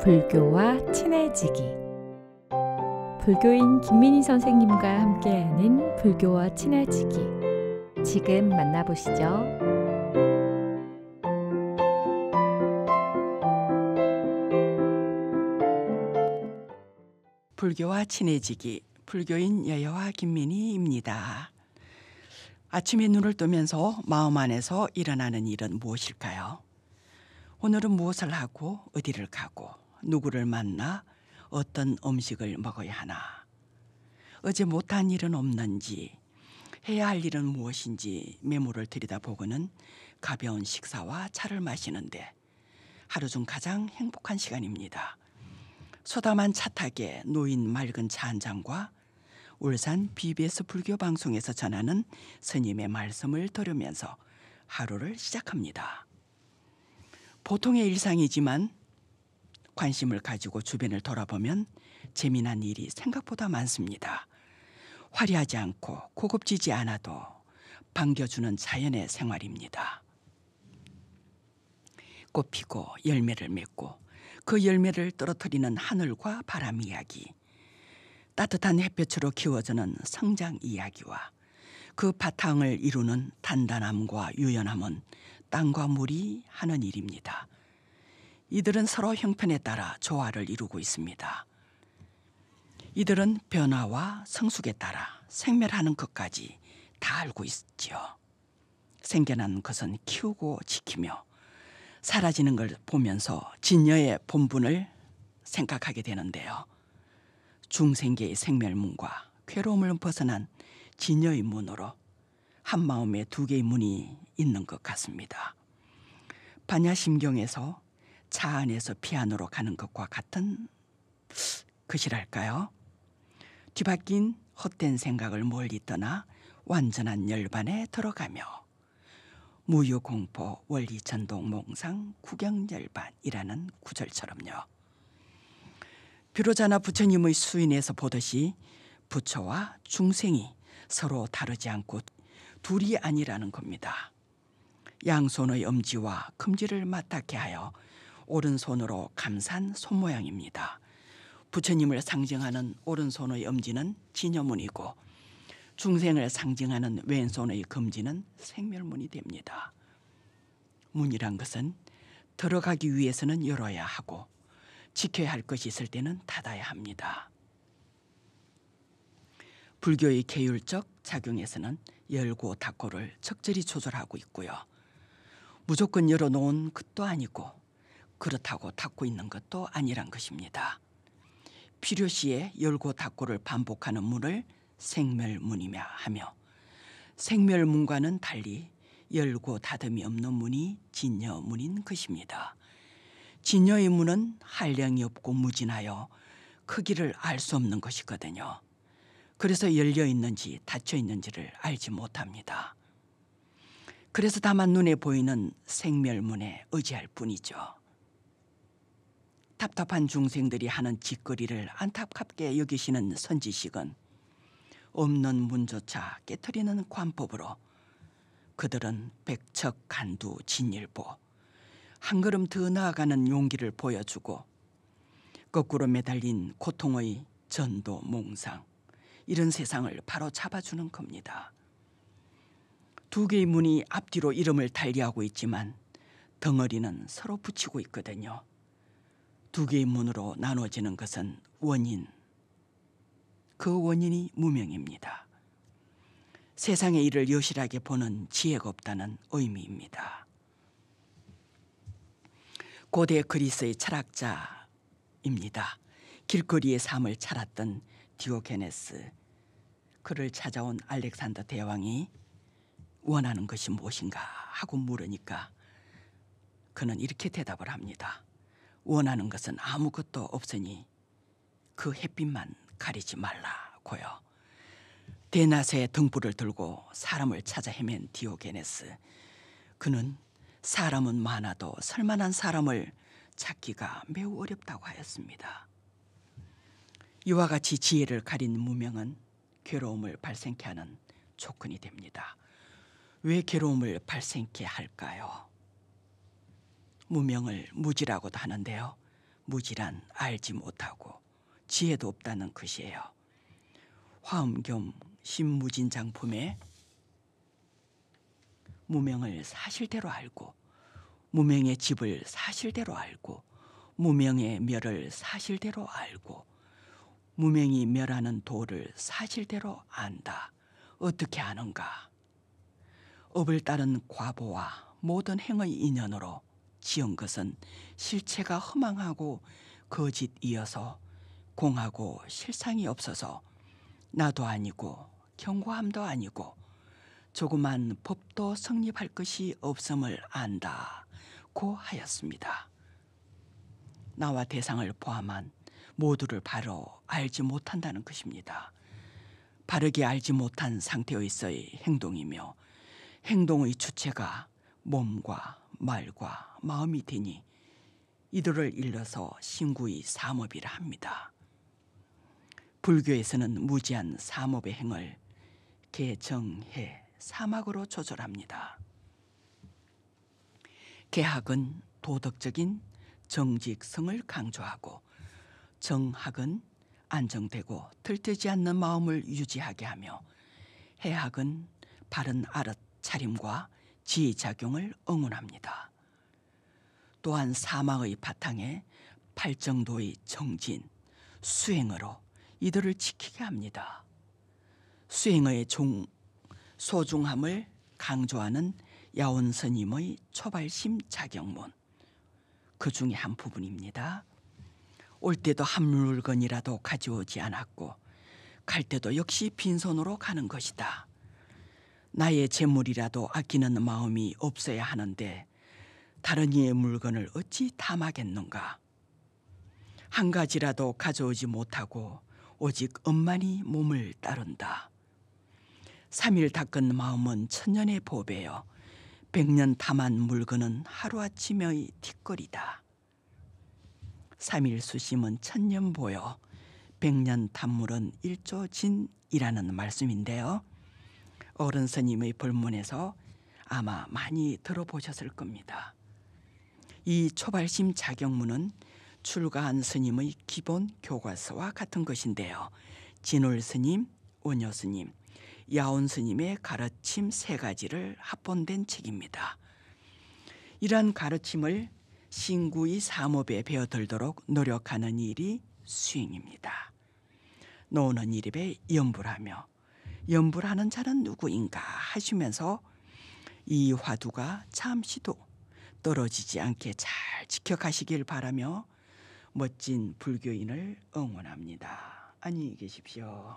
불교와 친해지기. 불교인 김민희 선생님과 함께하는 불교와 친해지기. 지금 만나보시죠. 불교와 친해지기, 불교인 여여와 김민희입니다. 아침에 눈을 뜨면서 마음 안에서 일어나는 일은 무엇일까요? 오늘은 무엇을 하고 어디를 가고 누구를 만나 어떤 음식을 먹어야 하나? 어제 못한 일은 없는지, 해야 할 일은 무엇인지 메모를 들여다보고는 가벼운 식사와 차를 마시는데 하루 중 가장 행복한 시간입니다. 소담한 차탁에 놓인 맑은 차 한 잔과 울산 BBS 불교 방송에서 전하는 스님의 말씀을 들으면서 하루를 시작합니다. 보통의 일상이지만 관심을 가지고 주변을 돌아보면 재미난 일이 생각보다 많습니다. 화려하지 않고 고급지지 않아도 반겨주는 자연의 생활입니다. 꽃 피고 열매를 맺고 그 열매를 떨어뜨리는 하늘과 바람 이야기, 따뜻한 햇볕으로 키워주는 성장 이야기와 그 바탕을 이루는 단단함과 유연함은 땅과 물이 하는 일입니다. 이들은 서로 형편에 따라 조화를 이루고 있습니다. 이들은 변화와 성숙에 따라 생멸하는 것까지 다 알고 있지요. 생겨난 것은 키우고 지키며 사라지는 걸 보면서 진여의 본분을 생각하게 되는데요. 중생계의 생멸문과 괴로움을 벗어난 진여의 문으로 한 마음에 두 개의 문이 있는 것 같습니다. 반야심경에서 차 안에서 피 안으로 가는 것과 같은 것이랄까요? 뒤바뀐 헛된 생각을 멀리 떠나 완전한 열반에 들어가며 무유공포 원리전동 몽상 구경열반이라는 구절처럼요. 비로자나 부처님의 수인에서 보듯이 부처와 중생이 서로 다르지 않고 둘이 아니라는 겁니다. 양손의 엄지와 금지를 맞닿게 하여 오른손으로 감싼 손모양입니다. 부처님을 상징하는 오른손의 엄지는 진여문이고 중생을 상징하는 왼손의 금지는 생멸문이 됩니다. 문이란 것은 들어가기 위해서는 열어야 하고 지켜야 할 것이 있을 때는 닫아야 합니다. 불교의 계율적 작용에서는 열고 닫고를 적절히 조절하고 있고요. 무조건 열어놓은 것도 아니고 그렇다고 닫고 있는 것도 아니란 것입니다. 필요시에 열고 닫고를 반복하는 문을 생멸문이며 하며 생멸문과는 달리 열고 닫음이 없는 문이 진여문인 것입니다. 진여의 문은 한량이 없고 무진하여 크기를 알 수 없는 것이거든요. 그래서 열려 있는지 닫혀 있는지를 알지 못합니다. 그래서 다만 눈에 보이는 생멸문에 의지할 뿐이죠. 답답한 중생들이 하는 짓거리를 안타깝게 여기시는 선지식은 없는 문조차 깨트리는 관법으로 그들은 백척간두 진일보 한 걸음 더 나아가는 용기를 보여주고 거꾸로 매달린 고통의 전도 몽상 이런 세상을 바로 잡아주는 겁니다. 두 개의 문이 앞뒤로 이름을 달리하고 있지만 덩어리는 서로 붙이고 있거든요. 두 개의 문으로 나눠지는 것은 원인, 그 원인이 무명입니다. 세상의 일을 여실하게 보는 지혜가 없다는 의미입니다. 고대 그리스의 철학자입니다. 길거리의 삶을 살았던 디오게네스, 그를 찾아온 알렉산더 대왕이 원하는 것이 무엇인가 하고 물으니까 그는 이렇게 대답을 합니다. 원하는 것은 아무것도 없으니 그 햇빛만 가리지 말라고요. 대낮에 등불을 들고 사람을 찾아 헤맨 디오게네스, 그는 사람은 많아도 설만한 사람을 찾기가 매우 어렵다고 하였습니다. 이와 같이 지혜를 가린 무명은 괴로움을 발생케 하는 조건이 됩니다. 왜 괴로움을 발생케 할까요? 무명을 무지라고도 하는데요. 무지란 알지 못하고 지혜도 없다는 것이에요. 화엄 겸 신무진장품에 무명을 사실대로 알고 무명의 집을 사실대로 알고 무명의 멸을 사실대로 알고 무명이 멸하는 도를 사실대로 안다. 어떻게 아는가? 업을 따른 과보와 모든 행의 인연으로 지은 것은 실체가 허망하고 거짓이어서 공하고 실상이 없어서 나도 아니고 경고함도 아니고 조그만 법도 성립할 것이 없음을 안다고 하였습니다. 나와 대상을 포함한 모두를 바로 알지 못한다는 것입니다. 바르게 알지 못한 상태에서의 행동이며 행동의 주체가 몸과 말과 마음이 되니 이들을 일러서 신구의 삼업이라 합니다. 불교에서는 무지한 삼업의 행을 개정해 사막으로 조절합니다. 개학은 도덕적인 정직성을 강조하고 정학은 안정되고 들뜨지 않는 마음을 유지하게 하며 해학은 바른 알아차림과 지휘작용을 응원합니다. 또한 사막의 바탕에 팔정도의 정진, 수행으로 이들을 지키게 합니다. 수행의 소중함을 강조하는 야온스님의 초발심 자경문, 그 중에 한 부분입니다. 올 때도 한 물건이라도 가져오지 않았고 갈 때도 역시 빈손으로 가는 것이다. 나의 재물이라도 아끼는 마음이 없어야 하는데 다른 이의 물건을 어찌 탐하겠는가. 한 가지라도 가져오지 못하고 오직 엄만히 몸을 따른다. 3일 닦은 마음은 천년의 보배여 100년 탐한 물건은 하루아침의 티끌이다. 3일 수심은 천년 보여 100년 탐물은 일조진이라는 말씀인데요. 어른 스님의 법문에서 아마 많이 들어보셨을 겁니다. 이 초발심 자경문은 출가한 스님의 기본 교과서와 같은 것인데요. 진울 스님, 원효 스님, 야온 스님의 가르침 3가지를 합본된 책입니다. 이러한 가르침을 신구의 삼업에 배어들도록 노력하는 일이 수행입니다. 노는 일입에 염불하며 염불하는 자는 누구인가 하시면서 이 화두가 잠시도 떨어지지 않게 잘 지켜가시길 바라며 멋진 불교인을 응원합니다. 안녕히 계십시오.